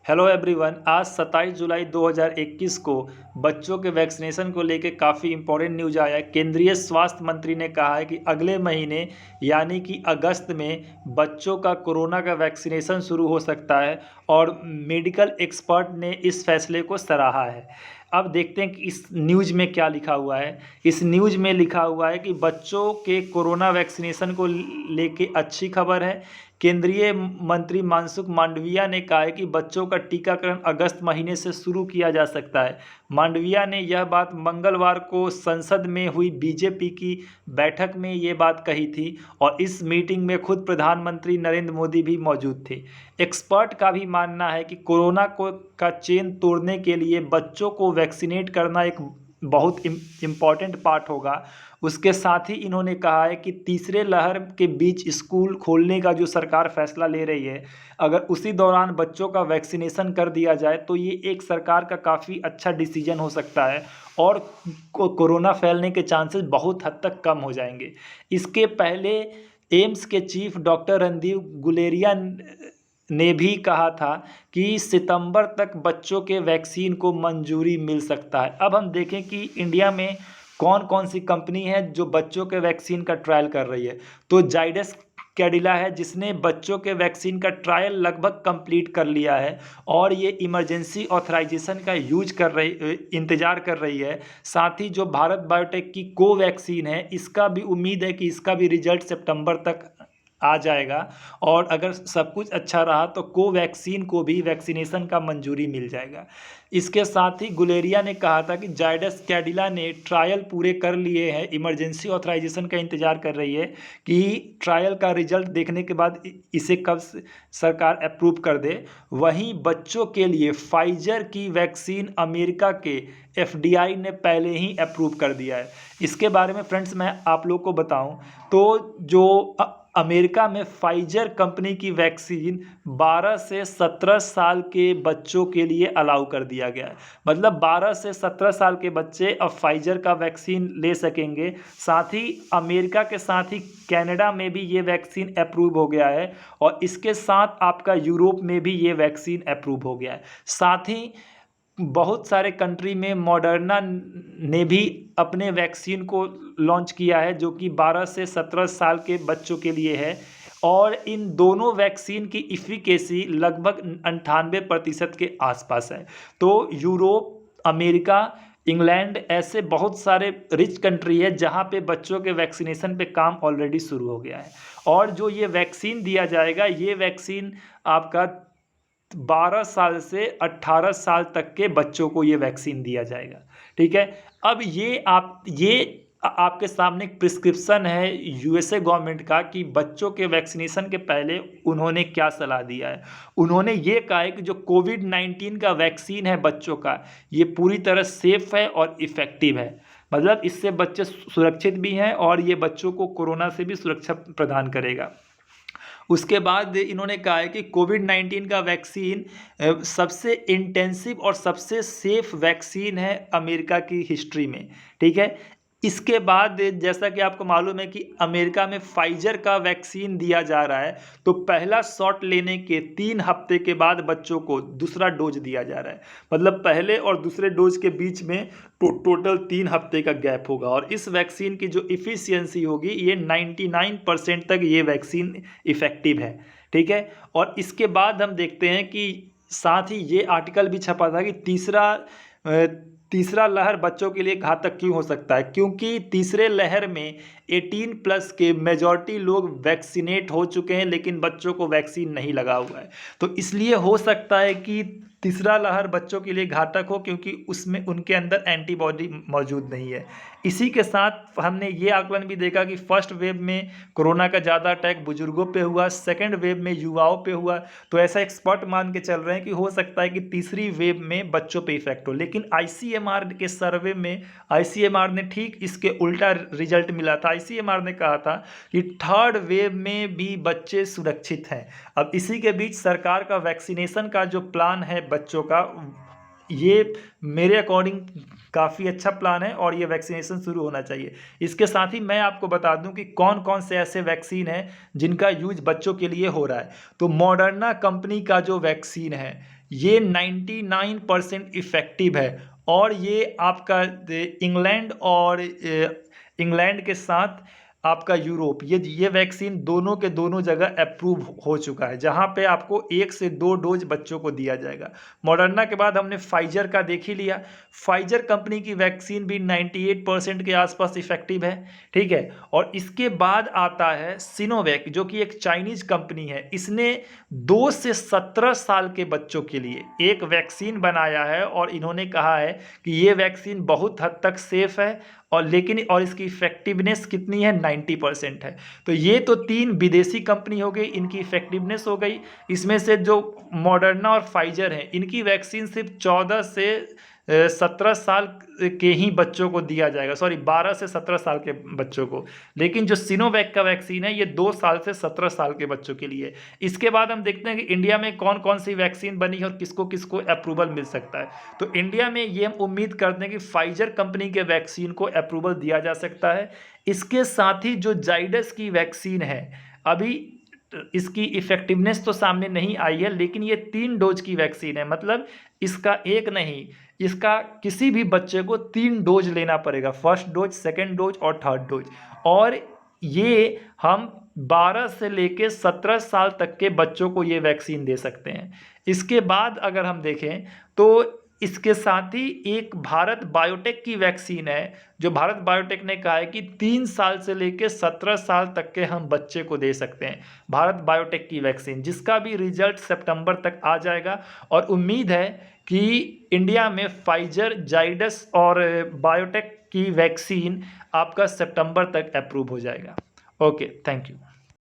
Hello everyone. आज 27 जुलाई 2021 को बच्चों के वैक्सीनेशन को लेकर काफ़ी इंपॉर्टेंट न्यूज आया है। केंद्रीय स्वास्थ्य मंत्री ने कहा है कि अगले महीने यानी कि अगस्त में बच्चों का कोरोना का वैक्सीनेशन शुरू हो सकता है और मेडिकल एक्सपर्ट ने इस फैसले को सराहा है। अब देखते हैं कि इस न्यूज़ में क्या लिखा हुआ है। इस न्यूज़ में लिखा हुआ है कि बच्चों के कोरोना वैक्सीनेशन को लेके अच्छी खबर है। केंद्रीय मंत्री मनसुख मांडविया ने कहा है कि बच्चों का टीकाकरण अगस्त महीने से शुरू किया जा सकता है। मांडविया ने यह बात मंगलवार को संसद में हुई बीजेपी की बैठक में ये बात कही थी और इस मीटिंग में खुद प्रधानमंत्री नरेंद्र मोदी भी मौजूद थे। एक्सपर्ट का भी मानना है कि कोरोना का चेन तोड़ने के लिए बच्चों को वैक्सीनेट करना एक बहुत इम्पॉर्टेंट पार्ट होगा। उसके साथ ही इन्होंने कहा है कि तीसरे लहर के बीच स्कूल खोलने का जो सरकार फैसला ले रही है, अगर उसी दौरान बच्चों का वैक्सीनेशन कर दिया जाए तो ये एक सरकार का काफ़ी अच्छा डिसीजन हो सकता है और कोरोना फैलने के चांसेस बहुत हद तक कम हो जाएंगे। इसके पहले एम्स के चीफ डॉक्टर रणदीप गुलेरिया ने भी कहा था कि सितंबर तक बच्चों के वैक्सीन को मंजूरी मिल सकता है। अब हम देखें कि इंडिया में कौन कौन सी कंपनी है जो बच्चों के वैक्सीन का ट्रायल कर रही है। तो जाइडस कैडिला है जिसने बच्चों के वैक्सीन का ट्रायल लगभग कंप्लीट कर लिया है और ये इमरजेंसी ऑथराइजेशन का इंतज़ार कर रही है। साथ ही जो भारत बायोटेक की कोवैक्सीन है, इसका भी उम्मीद है कि इसका भी रिजल्ट सितंबर तक आ जाएगा और अगर सब कुछ अच्छा रहा तो कोवैक्सीन को भी वैक्सीनेशन का मंजूरी मिल जाएगा। इसके साथ ही गुलेरिया ने कहा था कि जाइडस कैडिला ने ट्रायल पूरे कर लिए हैं, इमरजेंसी ऑथराइजेशन का इंतज़ार कर रही है कि ट्रायल का रिजल्ट देखने के बाद इसे कब सरकार अप्रूव कर दे। वहीं बच्चों के लिए फाइजर की वैक्सीन अमेरिका के एफडीआई ने पहले ही अप्रूव कर दिया है। इसके बारे में फ्रेंड्स मैं आप लोग को बताऊं तो जो अमेरिका में फाइजर कंपनी की वैक्सीन 12 से 17 साल के बच्चों के लिए अलाउ कर दिया गया है। मतलब 12 से 17 साल के बच्चे अब फाइजर का वैक्सीन ले सकेंगे। साथ ही अमेरिका के साथ ही कनाडा में भी ये वैक्सीन अप्रूव हो गया है और इसके साथ आपका यूरोप में भी ये वैक्सीन अप्रूव हो गया है। साथ ही बहुत सारे कंट्री में मॉडर्ना ने भी अपने वैक्सीन को लॉन्च किया है जो कि 12 से 17 साल के बच्चों के लिए है और इन दोनों वैक्सीन की इफिकेसी लगभग 98% के आसपास है। तो यूरोप, अमेरिका, इंग्लैंड ऐसे बहुत सारे रिच कंट्री है जहां पे बच्चों के वैक्सीनेशन पे काम ऑलरेडी शुरू हो गया है और जो ये वैक्सीन दिया जाएगा ये वैक्सीन आपका 12 साल से 18 साल तक के बच्चों को ये वैक्सीन दिया जाएगा। ठीक है। अब ये आपके सामने एक प्रिस्क्रिप्शन है यूएसए गवर्नमेंट का कि बच्चों के वैक्सीनेशन के पहले उन्होंने क्या सलाह दिया है। उन्होंने ये कहा है कि जो कोविड-19 का वैक्सीन है बच्चों का, ये पूरी तरह सेफ है और इफ़ेक्टिव है। मतलब इससे बच्चे सुरक्षित भी हैं और ये बच्चों को कोरोना से भी सुरक्षा प्रदान करेगा। उसके बाद इन्होंने कहा है कि कोविड-19 का वैक्सीन सबसे इंटेंसिव और सबसे सेफ वैक्सीन है अमेरिका की हिस्ट्री में। ठीक है। इसके बाद जैसा कि आपको मालूम है कि अमेरिका में फाइजर का वैक्सीन दिया जा रहा है तो पहला शॉट लेने के 3 हफ्ते के बाद बच्चों को दूसरा डोज दिया जा रहा है। मतलब पहले और दूसरे डोज के बीच में टोटल 3 हफ्ते का गैप होगा और इस वैक्सीन की जो इफ़िशियंसी होगी ये 99% तक ये वैक्सीन इफ़ेक्टिव है। ठीक है। और इसके बाद हम देखते हैं कि साथ ही ये आर्टिकल भी छपा था कि तीसरा लहर बच्चों के लिए घातक क्यों हो सकता है, क्योंकि तीसरे लहर में 18+ के मेजॉरिटी लोग वैक्सीनेट हो चुके हैं लेकिन बच्चों को वैक्सीन नहीं लगा हुआ है। तो इसलिए हो सकता है कि तीसरा लहर बच्चों के लिए घातक हो क्योंकि उसमें उनके अंदर एंटीबॉडी मौजूद नहीं है। इसी के साथ हमने ये आकलन भी देखा कि फर्स्ट वेव में कोरोना का ज़्यादा अटैक बुजुर्गों पे हुआ, सेकंड वेव में युवाओं पे हुआ। तो ऐसा एक्सपर्ट मान के चल रहे हैं कि हो सकता है कि तीसरी वेव में बच्चों पे इफेक्ट हो। लेकिन आईसीएमआर के सर्वे में आईसीएमआर ने ठीक इसके उल्टा रिजल्ट मिला था। आईसीएमआर ने कहा था कि थर्ड वेव में भी बच्चे सुरक्षित हैं। अब इसी के बीच सरकार का वैक्सीनेशन का जो प्लान है बच्चों का, ये मेरे अकॉर्डिंग काफ़ी अच्छा प्लान है और ये वैक्सीनेशन शुरू होना चाहिए। इसके साथ ही मैं आपको बता दूं कि कौन कौन से ऐसे वैक्सीन हैं जिनका यूज बच्चों के लिए हो रहा है। तो मॉडर्ना कंपनी का जो वैक्सीन है ये 99% इफ़ेक्टिव है और ये आपका इंग्लैंड के साथ आपका यूरोप, ये वैक्सीन दोनों के दोनों जगह अप्रूव हो चुका है, जहां पे आपको 1 से 2 डोज बच्चों को दिया जाएगा। मॉडर्ना के बाद हमने फाइजर का देख ही लिया। फाइजर कंपनी की वैक्सीन भी 98% के आसपास इफेक्टिव है, ठीक है। और इसके बाद आता है सिनोवैक, जो कि एक चाइनीज कंपनी है। इसने 2 से 17 साल के बच्चों के लिए एक वैक्सीन बनाया है और इन्होंने कहा है कि ये वैक्सीन बहुत हद तक सेफ है और इसकी इफेक्टिवनेस कितनी है, 90% है। तो ये तो 3 विदेशी कंपनी हो गई, इनकी इफेक्टिवनेस हो गई। इसमें से जो मॉडर्ना और फाइजर हैं, इनकी वैक्सीन सिर्फ 14 से 17 साल के ही बच्चों को दिया जाएगा, 12 से 17 साल के बच्चों को। लेकिन जो सिनोवैक का वैक्सीन है ये 2 साल से 17 साल के बच्चों के लिए। इसके बाद हम देखते हैं कि इंडिया में कौन कौन सी वैक्सीन बनी है और किसको किसको अप्रूवल मिल सकता है। तो इंडिया में ये हम उम्मीद करते हैं कि फाइजर कंपनी के वैक्सीन को अप्रूवल दिया जा सकता है। इसके साथ ही जो जाइडस की वैक्सीन है, अभी इसकी इफेक्टिवनेस तो सामने नहीं आई है, लेकिन ये 3 डोज की वैक्सीन है, मतलब इसका एक नहीं, इसका किसी भी बच्चे को 3 डोज लेना पड़ेगा, फर्स्ट डोज, सेकेंड डोज और थर्ड डोज। और ये हम 12 से लेके 17 साल तक के बच्चों को ये वैक्सीन दे सकते हैं। इसके बाद अगर हम देखें तो इसके साथ ही एक भारत बायोटेक की वैक्सीन है, जो भारत बायोटेक ने कहा है कि 3 साल से लेकर 17 साल तक के हम बच्चे को दे सकते हैं, भारत बायोटेक की वैक्सीन, जिसका भी रिजल्ट सितंबर तक आ जाएगा। और उम्मीद है कि इंडिया में फाइजर, जाइडस और बायोटेक की वैक्सीन आपका सितंबर तक अप्रूव हो जाएगा। Okay, thank you.